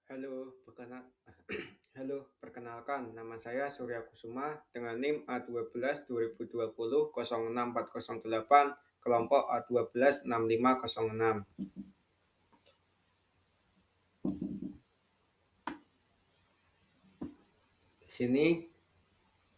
Halo, halo, perkenalkan, nama saya Surya Kusuma dengan NIM A12 2020 06408, kelompok A12 6506. Di sini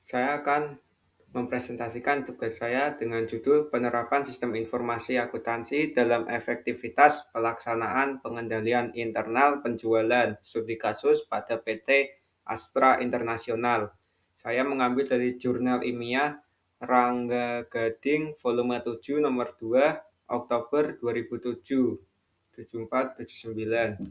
saya akan mempresentasikan tugas saya dengan judul Penerapan Sistem Informasi Akuntansi dalam Efektivitas Pelaksanaan Pengendalian Internal Penjualan Studi kasus pada PT Astra Internasional. Saya mengambil dari Jurnal Ilmiah Rangga Gading volume 7 nomor 2 Oktober 2007 7479.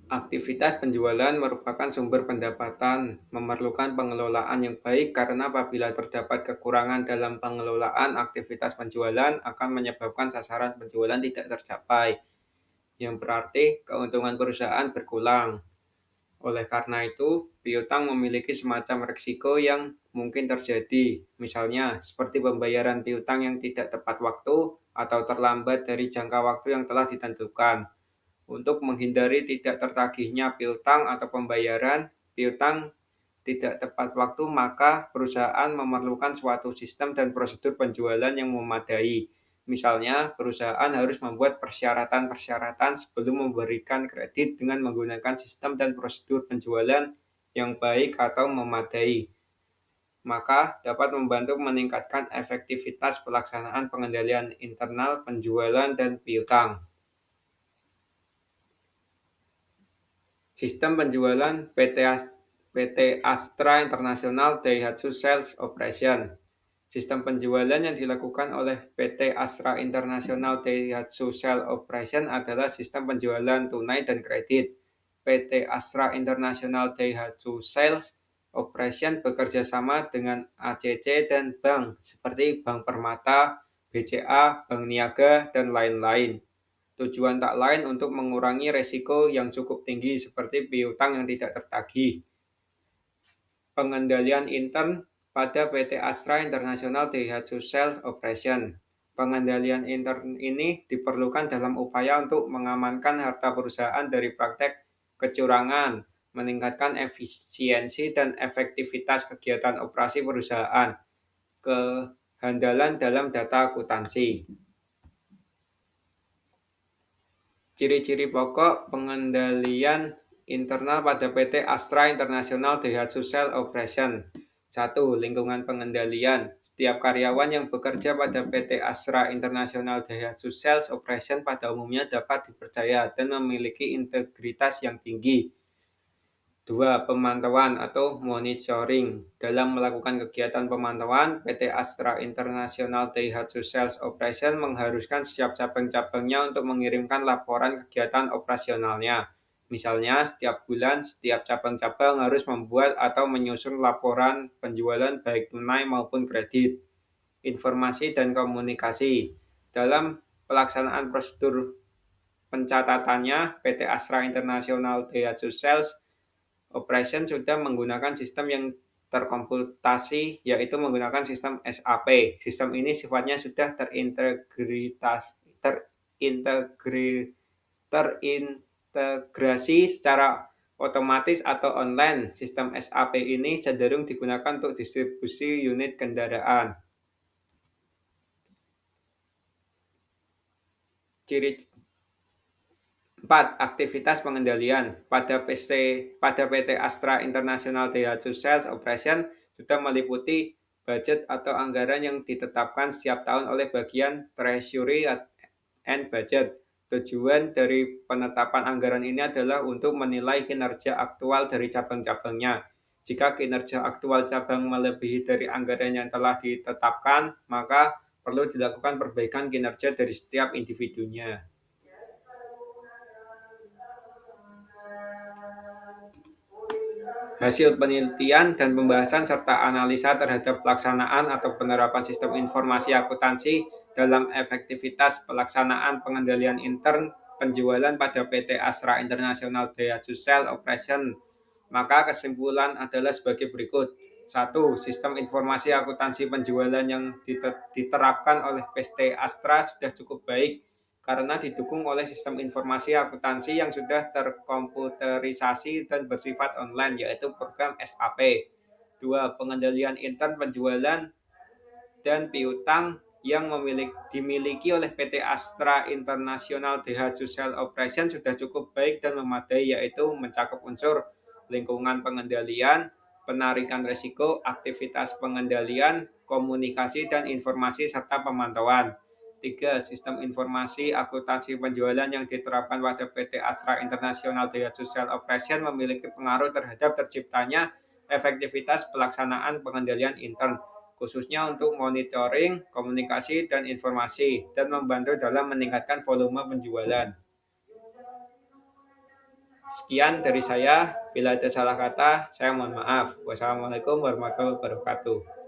Aktivitas penjualan merupakan sumber pendapatan, memerlukan pengelolaan yang baik karena apabila terdapat kekurangan dalam pengelolaan aktivitas penjualan akan menyebabkan sasaran penjualan tidak tercapai, yang berarti keuntungan perusahaan berkurang. Oleh karena itu, piutang memiliki semacam risiko yang mungkin terjadi, misalnya seperti pembayaran piutang yang tidak tepat waktu atau terlambat dari jangka waktu yang telah ditentukan. Untuk menghindari tidak tertagihnya piutang atau pembayaran piutang tidak tepat waktu, maka perusahaan memerlukan suatu sistem dan prosedur penjualan yang memadai. Misalnya, perusahaan harus membuat persyaratan-persyaratan sebelum memberikan kredit dengan menggunakan sistem dan prosedur penjualan yang baik atau memadai. Maka dapat membantu meningkatkan efektivitas pelaksanaan pengendalian internal penjualan dan piutang. Sistem penjualan PT Astra International Daihatsu Sales Operation. Sistem penjualan yang dilakukan oleh PT Astra International Daihatsu Sales Operation adalah sistem penjualan tunai dan kredit. PT Astra International Daihatsu Sales Operation bekerja sama dengan ACC dan bank seperti Bank Permata, BCA, Bank Niaga, dan lain-lain. Tujuan tak lain untuk mengurangi resiko yang cukup tinggi seperti piutang yang tidak tertagih. Pengendalian intern pada PT Astra International Daihatsu Sales Operation. Pengendalian intern ini diperlukan dalam upaya untuk mengamankan harta perusahaan dari praktek kecurangan, meningkatkan efisiensi dan efektivitas kegiatan operasi perusahaan, kehandalan dalam data akuntansi. Ciri-ciri pokok pengendalian internal pada PT Astra International Daihatsu Sales Operation. 1. Lingkungan pengendalian. Setiap karyawan yang bekerja pada PT Astra International Daihatsu Sales Operation pada umumnya dapat dipercaya dan memiliki integritas yang tinggi. 2. Pemantauan atau monitoring. Dalam melakukan kegiatan pemantauan, PT Astra International Daihatsu Sales Operation mengharuskan setiap cabang-cabangnya untuk mengirimkan laporan kegiatan operasionalnya. Misalnya, setiap bulan, setiap cabang-cabang harus membuat atau menyusun laporan penjualan baik tunai maupun kredit. Informasi dan komunikasi. Dalam pelaksanaan prosedur pencatatannya, PT Astra International Daihatsu Sales Operation sudah menggunakan sistem yang terkomputasi, yaitu menggunakan sistem SAP. Sistem ini sifatnya sudah terintegrasi secara otomatis atau online. Sistem SAP ini cenderung digunakan untuk distribusi unit kendaraan. Ciri 4. Aktivitas pengendalian. Pada PT Astra International Daihatsu Sales Operation sudah meliputi budget atau anggaran yang ditetapkan setiap tahun oleh bagian Treasury and Budget. Tujuan dari penetapan anggaran ini adalah untuk menilai kinerja aktual dari cabang-cabangnya. Jika kinerja aktual cabang melebihi dari anggaran yang telah ditetapkan, maka perlu dilakukan perbaikan kinerja dari setiap individunya. Hasil penelitian dan pembahasan serta analisa terhadap pelaksanaan atau penerapan sistem informasi akuntansi dalam efektivitas pelaksanaan pengendalian intern penjualan pada PT Astra International Daihatsu Sales Operation. Maka kesimpulan adalah sebagai berikut. 1. Sistem informasi akuntansi penjualan yang diterapkan oleh PT Astra sudah cukup baik karena didukung oleh sistem informasi akuntansi yang sudah terkomputerisasi dan bersifat online, yaitu program SAP. 2. Pengendalian intern penjualan dan piutang yang dimiliki oleh PT Astra International DH Social Operation sudah cukup baik dan memadai, yaitu mencakup unsur lingkungan pengendalian, penarikan risiko, aktivitas pengendalian, komunikasi dan informasi serta pemantauan. 3. Sistem informasi akuntansi penjualan yang diterapkan pada PT Astra International DH Social Operation memiliki pengaruh terhadap terciptanya efektivitas pelaksanaan pengendalian intern, khususnya untuk monitoring, komunikasi, dan informasi, dan membantu dalam meningkatkan volume penjualan. Sekian dari saya. Bila ada salah kata, saya mohon maaf. Wassalamualaikum warahmatullahi wabarakatuh.